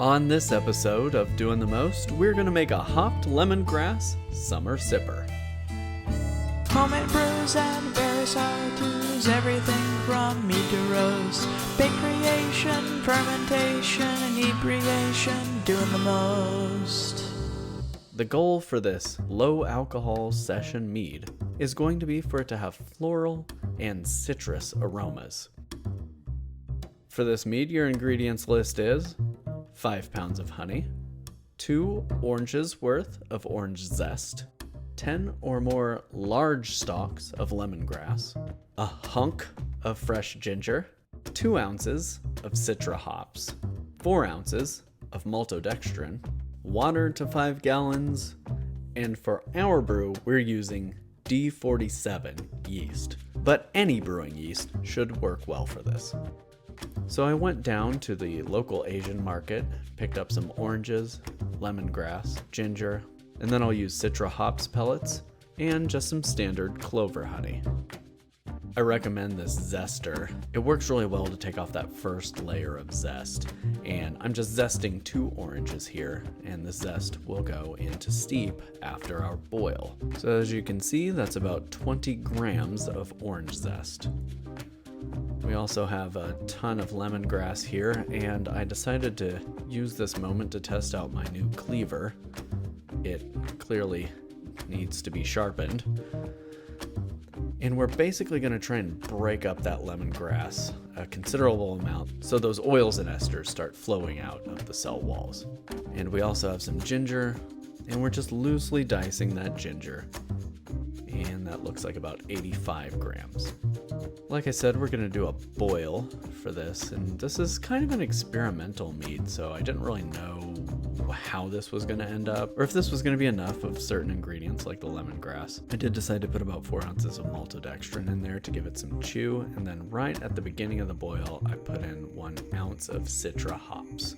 On this episode of Doing the Most, we're going to make a hopped lemongrass summer sipper. Homemade brews and various how-tos, everything from mead to roast, bake creation, fermentation, inebriation, doing the most. The goal for this low-alcohol session mead is going to be for it to have floral and citrus aromas. For this mead, your ingredients list is 5 pounds of honey, 2 oranges worth of orange zest, 10 or more large stalks of lemongrass, a hunk of fresh ginger, 2 ounces of Citra hops, 4 ounces of maltodextrin, water to 5 gallons, and for our brew, we're using D47 yeast, but any brewing yeast should work well for this. So I went down to the local Asian market, picked up some oranges, lemongrass, ginger, and then I'll use Citra hops pellets and just some standard clover honey. I recommend this zester. It works really well to take off that first layer of zest, and I'm just zesting 2 oranges here, and the zest will go into steep after our boil. So as you can see, that's about 20 grams of orange zest. We also have a ton of lemongrass here, and I decided to use this moment to test out my new cleaver. It clearly needs to be sharpened. And we're basically going to try and break up that lemongrass a considerable amount so those oils and esters start flowing out of the cell walls. And we also have some ginger, and we're just loosely dicing that ginger. And that looks like about 85 grams. Like I said, we're going to do a boil for this, and this is kind of an experimental mead, so I didn't really know how this was going to end up, or if this was going to be enough of certain ingredients like the lemongrass. I did decide to put about 4 ounces of maltodextrin in there to give it some chew, and then right at the beginning of the boil, I put in 1 ounce of Citra hops.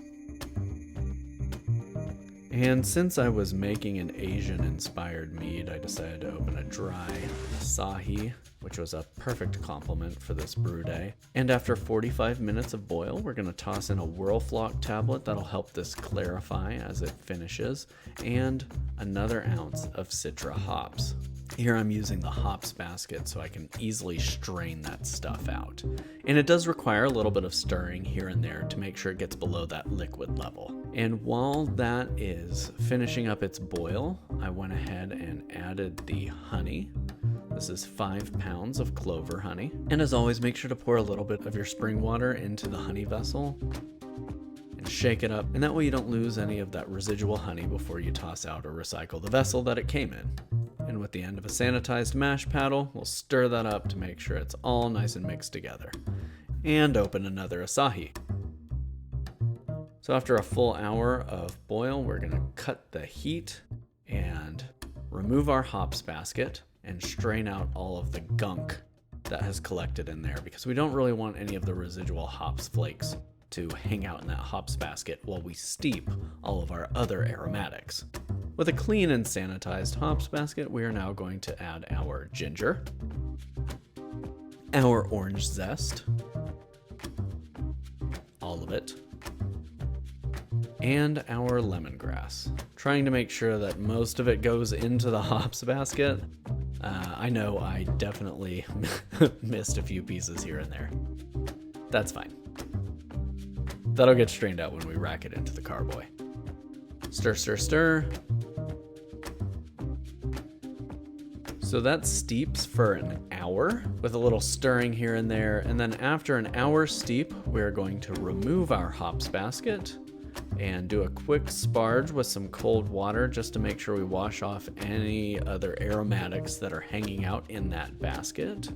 And since I was making an Asian-inspired mead, I decided to open a dry Asahi, which was a perfect complement for this brew day. And after 45 minutes of boil, we're going to toss in a Whirlflock tablet that'll help this clarify as it finishes, and another ounce of Citra hops. Here I'm using the hops basket so I can easily strain that stuff out. And it does require a little bit of stirring here and there to make sure it gets below that liquid level. And while that is finishing up its boil, I went ahead and added the honey. This is 5 pounds of clover honey. And as always, make sure to pour a little bit of your spring water into the honey vessel and shake it up. And that way you don't lose any of that residual honey before you toss out or recycle the vessel that it came in. And with the end of a sanitized mash paddle, we'll stir that up to make sure it's all nice and mixed together. And open another Asahi. So after a full hour of boil, we're gonna cut the heat and remove our hops basket and strain out all of the gunk that has collected in there, because we don't really want any of the residual hops flakes to hang out in that hops basket while we steep all of our other aromatics. With a clean and sanitized hops basket, we are now going to add our ginger, our orange zest, all of it, and our lemongrass, trying to make sure that most of it goes into the hops basket. I know I definitely missed a few pieces here and there. That's fine. That'll get strained out when we rack it into the carboy. Stir, stir, stir. So that steeps for an hour with a little stirring here and there. And then after an hour steep, we're going to remove our hops basket and do a quick sparge with some cold water just to make sure we wash off any other aromatics that are hanging out in that basket.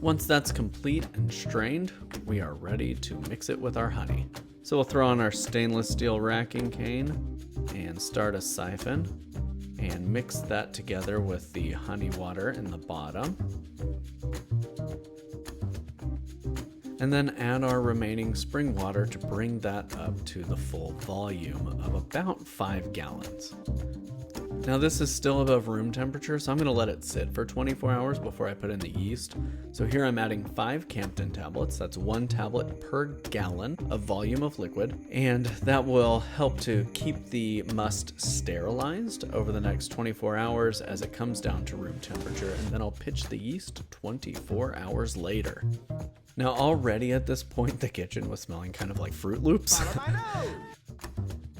Once that's complete and strained, we are ready to mix it with our honey. So we'll throw on our stainless steel racking cane and start a siphon and mix that together with the honey water in the bottom. And then add our remaining spring water to bring that up to the full volume of about 5 gallons. Now this is still above room temperature, so I'm going to let it sit for 24 hours before I put in the yeast. So here I'm adding 5 Campden tablets. That's 1 tablet per gallon of volume of liquid, and that will help to keep the must sterilized over the next 24 hours as it comes down to room temperature, and then I'll pitch the yeast 24 hours later. Now already at this point, the kitchen was smelling kind of like Fruit Loops.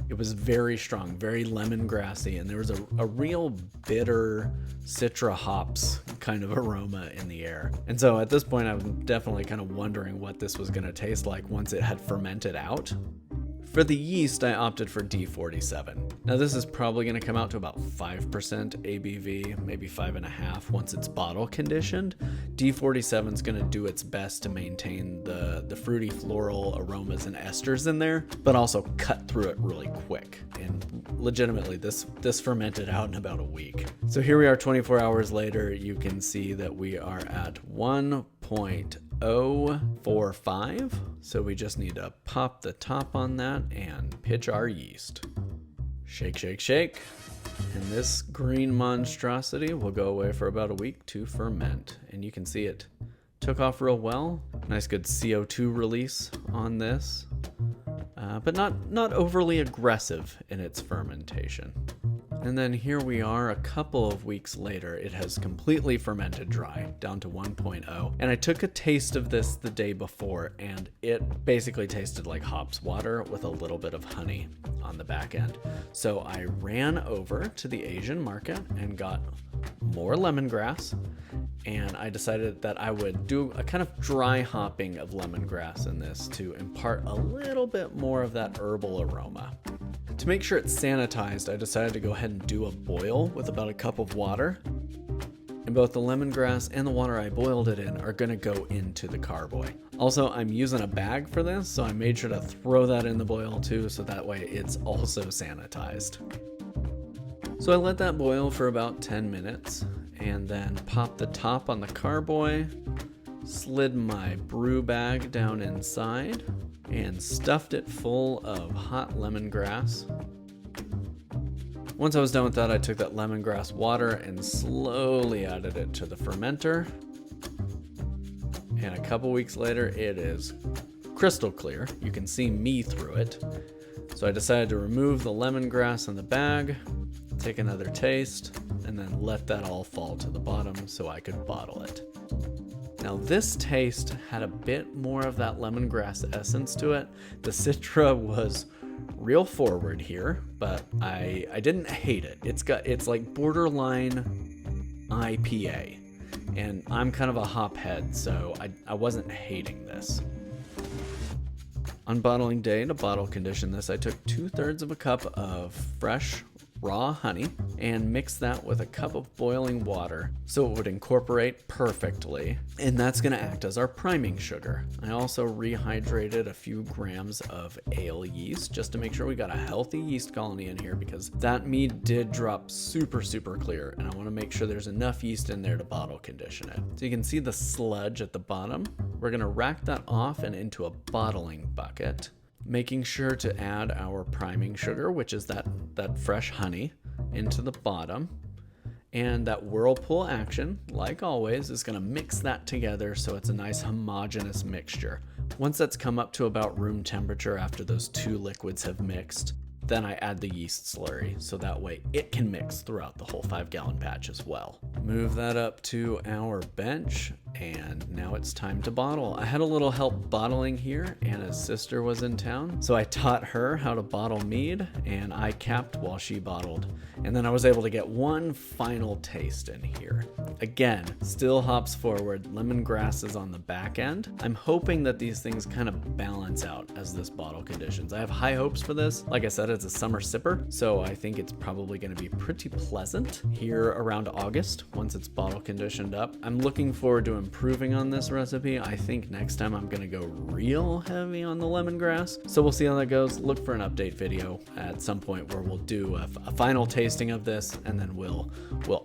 It was very strong, very lemongrassy, and there was a real bitter Citra hops kind of aroma in the air. And so at this point, I'm definitely kind of wondering what this was going to taste like once it had fermented out. For the yeast, I opted for D47. Now this is probably going to come out to about 5% ABV, maybe 5.5 once it's bottle conditioned. D47 is going to do its best to maintain the fruity floral aromas and esters in there, but also cut through it really quick. And legitimately, this fermented out in about a week. So here we are 24 hours later. You can see that we are at 1.045. So we just need to pop the top on that and pitch our yeast. Shake, shake, shake. And this green monstrosity will go away for about a week to ferment. And you can see it took off real well. Nice good CO2 release on this, but not overly aggressive in its fermentation. And then here we are a couple of weeks later. It has completely fermented dry down to 1.0. And I took a taste of this the day before, and it basically tasted like hops water with a little bit of honey on the back end. So I ran over to the Asian market and got more lemongrass. And I decided that I would do a kind of dry hopping of lemongrass in this to impart a little bit more of that herbal aroma. To make sure it's sanitized, I decided to go ahead and do a boil with about a cup of water. And both the lemongrass and the water I boiled it in are going to go into the carboy. Also, I'm using a bag for this, so I made sure to throw that in the boil too, so that way it's also sanitized. So I let that boil for about 10 minutes and then popped the top on the carboy, slid my brew bag down inside, and stuffed it full of hot lemongrass. Once I was done with that, I took that lemongrass water and slowly added it to the fermenter. And a couple weeks later, it is crystal clear. You can see me through it. So I decided to remove the lemongrass in the bag, take another taste, and then let that all fall to the bottom so I could bottle it. Now this taste had a bit more of that lemongrass essence to it. The Citra was real forward here, but I didn't hate it. It's like borderline IPA, and I'm kind of a hop head, so I wasn't hating this. On bottling day, to bottle condition this, I took 2/3 of a cup of fresh raw honey and mixed that with a cup of boiling water so it would incorporate perfectly, and that's going to act as our priming sugar. I also rehydrated a few grams of ale yeast just to make sure we got a healthy yeast colony in here, because that mead did drop super clear, and I want to make sure there's enough yeast in there to bottle condition it. So you can see the sludge at the bottom. We're going to rack that off and into a bottling bucket, making sure to add our priming sugar, which is that fresh honey, into the bottom. And that whirlpool action, like always, is going to mix that together so it's a nice homogeneous mixture. Once that's come up to about room temperature after those two liquids have mixed, then I add the yeast slurry, so that way it can mix throughout the whole 5-gallon batch as well. Move that up to our bench, and now it's time to bottle. I had a little help bottling here. Anna's sister was in town, so I taught her how to bottle mead, and I capped while she bottled. And then I was able to get one final taste in here. Again, still hops forward, lemongrass is on the back end. I'm hoping that these things kind of balance out as this bottle conditions. I have high hopes for this. Like I said, it's a summer sipper, so I think it's probably going to be pretty pleasant here around August once it's bottle conditioned up. I'm looking forward to improving on this recipe. I think next time I'm gonna go real heavy on the lemongrass. So we'll see how that goes. Look for an update video at some point where we'll do a final tasting of this, and then we'll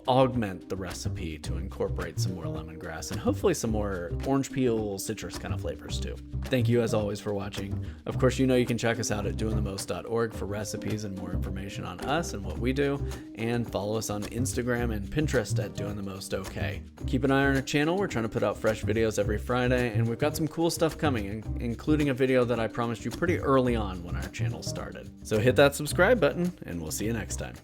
augment the recipe to incorporate some more lemongrass and hopefully some more orange peel, citrus kind of flavors too. Thank you as always for watching. Of course, you know you can check us out at doingthemost.org for recipes and more information on us and what we do, and follow us on Instagram and Pinterest at doingthemostok. Keep an eye on our channel. We're trying to put out fresh videos every Friday, and we've got some cool stuff coming, including a video that I promised you pretty early on when our channel started. So hit that subscribe button, and we'll see you next time.